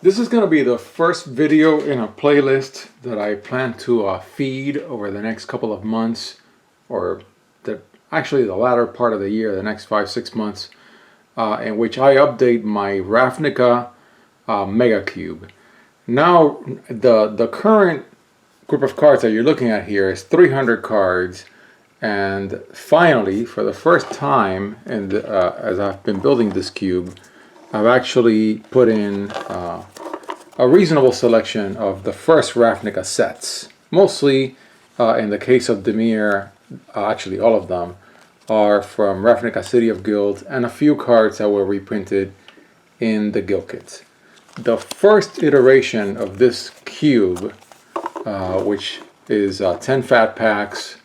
This is going to be the first video in a playlist that I plan to feed over the next couple of months, or actually the latter part of the year, the next 5-6 months, in which I update my Ravnica Mega Cube. Now, the current group of cards that you're looking at here is 300 cards, and finally, for the first time, as I've been building this cube, I've actually put in a reasonable selection of the first Ravnica sets. Mostly, in the case of Dimir, actually all of them, are from Ravnica City of Guilds, and a few cards that were reprinted in the guild kits. The first iteration of this cube, which is 10 fat packs,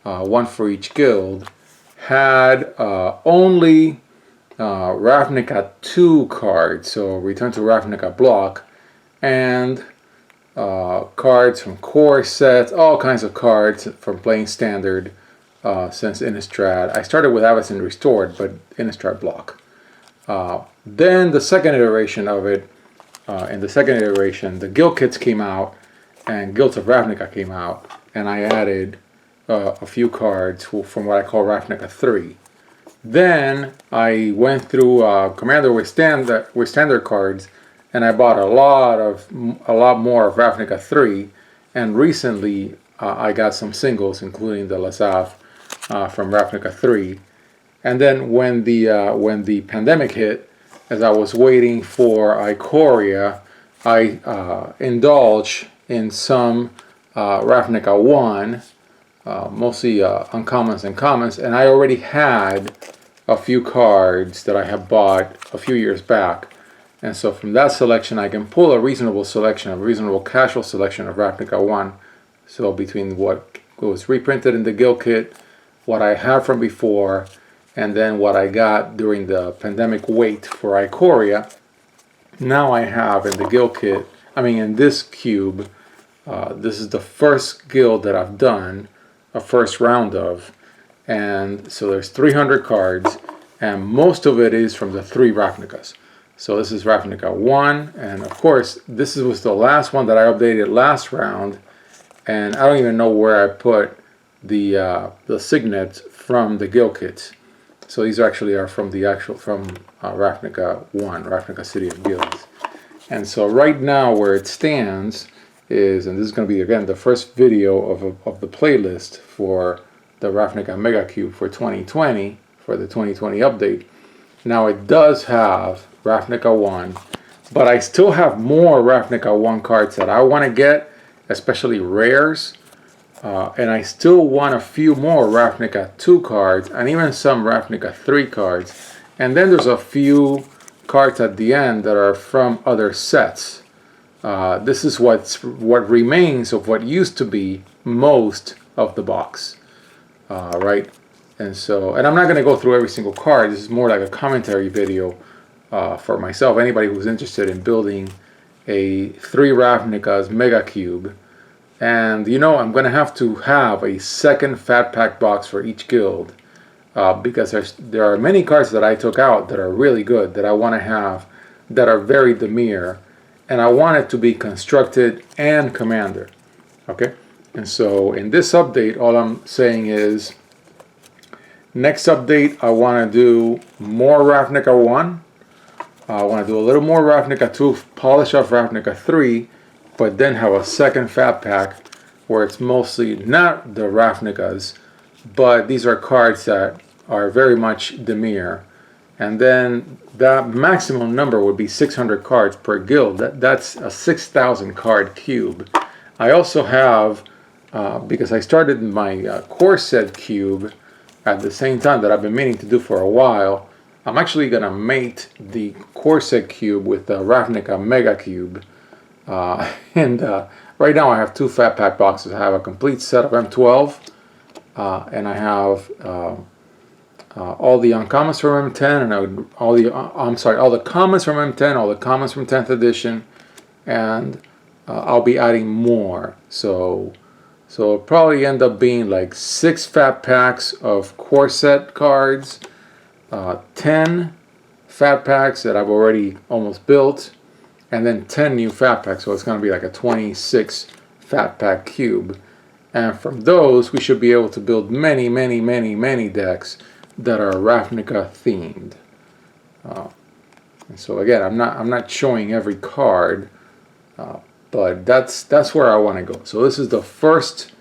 one for each guild, had only Ravnica 2 cards, so Return to Ravnica block, and cards from core sets, all kinds of cards from playing standard since Innistrad. I started with Avacyn Restored, but Innistrad block. Then the second iteration of it, in the second iteration, the guild kits came out, and Guilds of Ravnica came out, and I added a few cards from what I call Ravnica 3. Then I went through Commander with standard cards, and I bought a lot more of Ravnica 3. And recently I got some singles, including the Lasaf from Ravnica 3. And then when the pandemic hit, as I was waiting for Ikoria, I indulged in some Ravnica 1, mostly uncommons and commons, and I already had a few cards that I have bought a few years back. And so from that selection, I can pull a reasonable casual selection of Ravnica 1. So between what was reprinted in the guild kit, what I have from before, and then what I got during the pandemic wait for Ikoria, now I have in the guild kit, in this cube, this is the first guild that I've done a first round of. And so there's 300 cards, and most of it is from the 3 Ravnicas. So this is Ravnica 1, and of course this was the last one that I updated last round, and I don't even know where I put the signets from the guild kits. So these actually are from Ravnica 1, Ravnica City of Guilds. And so right now where it stands is, and this is going to be again the first video of the playlist for the Ravnica Mega Cube for 2020, for the 2020 update. Now it does have Ravnica 1, but I still have more Ravnica 1 cards that I want to get, especially rares, and I still want a few more Ravnica 2 cards, and even some Ravnica 3 cards, and then there's a few cards at the end that are from other sets. This is what remains of what used to be most of the box, right? And I'm not going to go through every single card. This is more like a commentary video for myself. Anybody who's interested in building a 3 Ravnicas Mega Cube. And I'm going to have a second Fat Pack box for each guild, because there are many cards that I took out that are really good, that I want to have, that are very Dimir, and I want it to be constructed and commander. Okay? And so in this update, all I'm saying is, next update, I want to do more Ravnica 1. I want to do a little more Ravnica 2, polish off Ravnica 3, but then have a second Fat Pack where it's mostly not the Ravnicas, but these are cards that are very much Dimir. And then that maximum number would be 600 cards per guild. That's a 6,000 card cube. I also have, because I started my core set cube at the same time that I've been meaning to do for a while, I'm actually going to mate the core set cube with the Ravnica Mega Cube. And right now I have 2 Fat Pack boxes. I have a complete set of M12, and I have all the uncommons from M10, and all the commons from M10, all the commons from 10th edition, and I'll be adding more. So it'll probably end up being like 6 Fat Packs of core set cards, 10 Fat Packs that I've already almost built, and then 10 new fat packs. So it's going to be like a 26 fat pack cube. And from those, we should be able to build many, many, many, many decks that are Ravnica themed. And so again, I'm not showing every card, but that's where I want to go. So this is the first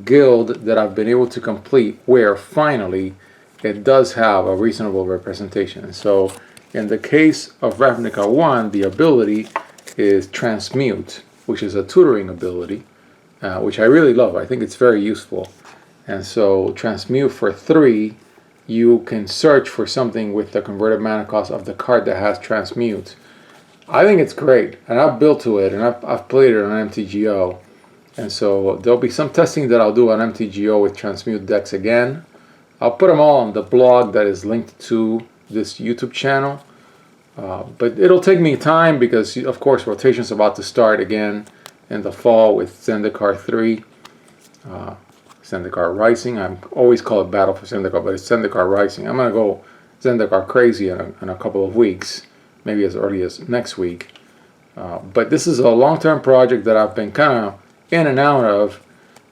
guild that I've been able to complete where finally it does have a reasonable representation. So in the case of Ravnica 1, the ability is Transmute, which is a tutoring ability, which I really love. I think it's very useful. And so Transmute for 3, you can search for something with the converted mana cost of the card that has Transmute. I think it's great, and I've built to it, and I've played it on MTGO. And so there'll be some testing that I'll do on MTGO with Transmute decks again. I'll put them all on the blog that is linked to this YouTube channel. But it'll take me time because, of course, rotation's about to start again in the fall with Zendikar 3. Zendikar Rising. I always call it Battle for Zendikar, but it's Zendikar Rising. I'm going to go Zendikar crazy in a couple of weeks, maybe as early as next week. But this is a long-term project that I've been kind of in and out of.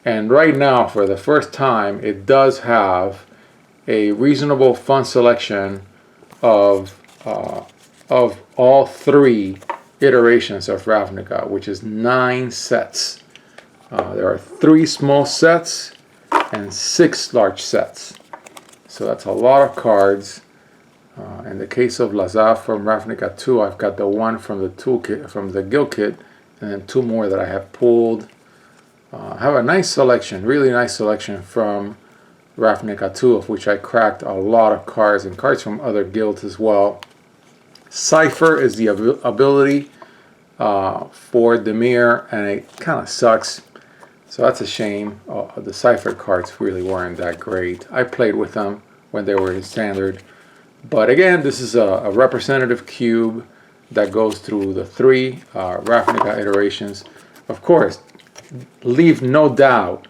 And right now, for the first time, it does have a reasonable fun selection of all 3 iterations of Ravnica, which is 9 sets. There are 3 small sets and 6 large sets. So that's a lot of cards. In the case of Lazav from Ravnica 2, I've got the one from the toolkit, from the guild kit, and then 2 more that I have pulled. I have a nice selection, really nice selection from Ravnica 2, of which I cracked a lot of cards, and cards from other guilds as well. Cipher is the ability for Dimir, and it kind of sucks. So that's a shame. The Cipher cards really weren't that great. I played with them when they were in standard. But again, this is a representative cube that goes through the 3 Ravnica iterations. Of course, leave no doubt,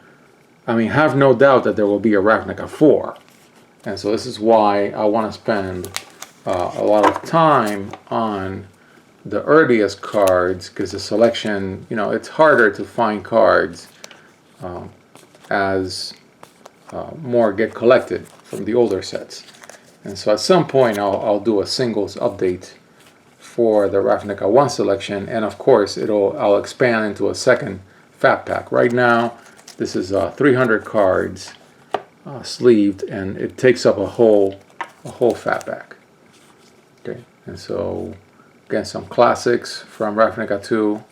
have no doubt that there will be a Ravnica 4. And so this is why I want to spend a lot of time on the earliest cards, because the selection, it's harder to find cards as more get collected from the older sets. And so at some point I'll do a singles update for the Ravnica 1 selection, and of course I'll expand into a second fat pack. Right now this is 300 cards sleeved, and it takes up a whole fat pack. Okay, and so again, some classics from Ravnica 2,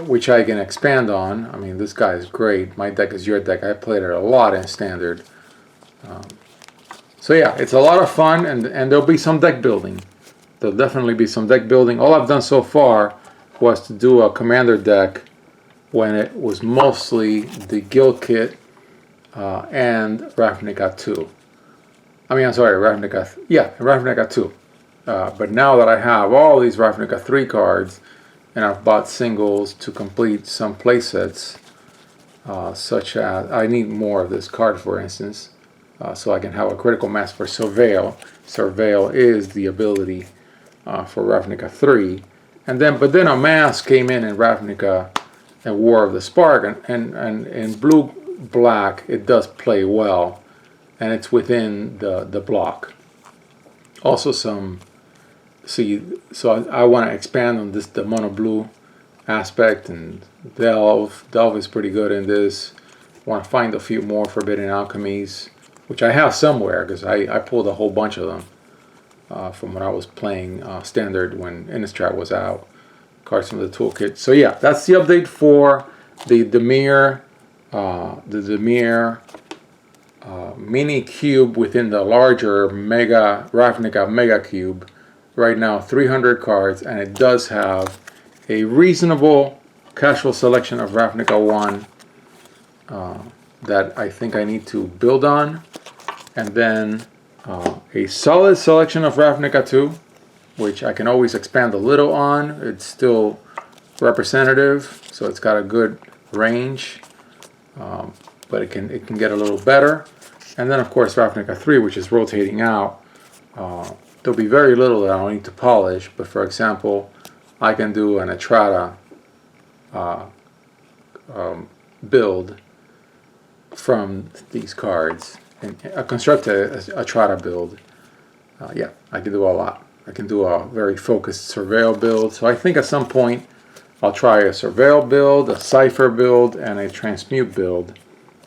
which I can expand on. This guy is great. My deck is your deck. I played it a lot in standard. So yeah, it's a lot of fun, and there'll be some deck building. There'll definitely be some deck building. All I've done so far was to do a commander deck when it was mostly the guild kit and Ravnica 2. Ravnica 2. But now that I have all these Ravnica 3 cards, and I've bought singles to complete some playsets, such as, I need more of this card, for instance, so I can have a critical mass for Surveil. Surveil is the ability for Ravnica 3. But then a mass came in Ravnica and War of the Spark, and in blue-black it does play well, and it's within the block. Also so I want to expand on the mono blue aspect, and Delve is pretty good in this. I want to find a few more Forbidden Alchemies, which I have somewhere because I pulled a whole bunch of them from when I was playing standard when Innistrad was out. Cards from the toolkit. So yeah, that's the update for the Dimir mini cube within the larger Ravnica Mega Cube. Right now 300 cards, and it does have a reasonable casual selection of Ravnica 1 that I think I need to build on, and then a solid selection of Ravnica 2, which I can always expand a little on. It's still representative, so it's got a good range, but it can get a little better. And then of course Ravnica 3, which is rotating out there'll be very little that I'll need to polish, but for example, I can do an Atrata build from these cards, and construct a Atrata build. Yeah, I can do a lot. I can do a very focused surveil build. So I think at some point I'll try a surveil build, a cipher build, and a transmute build,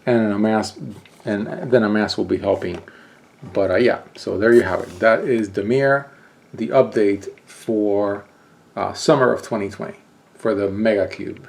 and a mass, and then a mass will be helping. But yeah, so there you have it. That is Dimir, the update for summer of 2020 for the Mega Cube.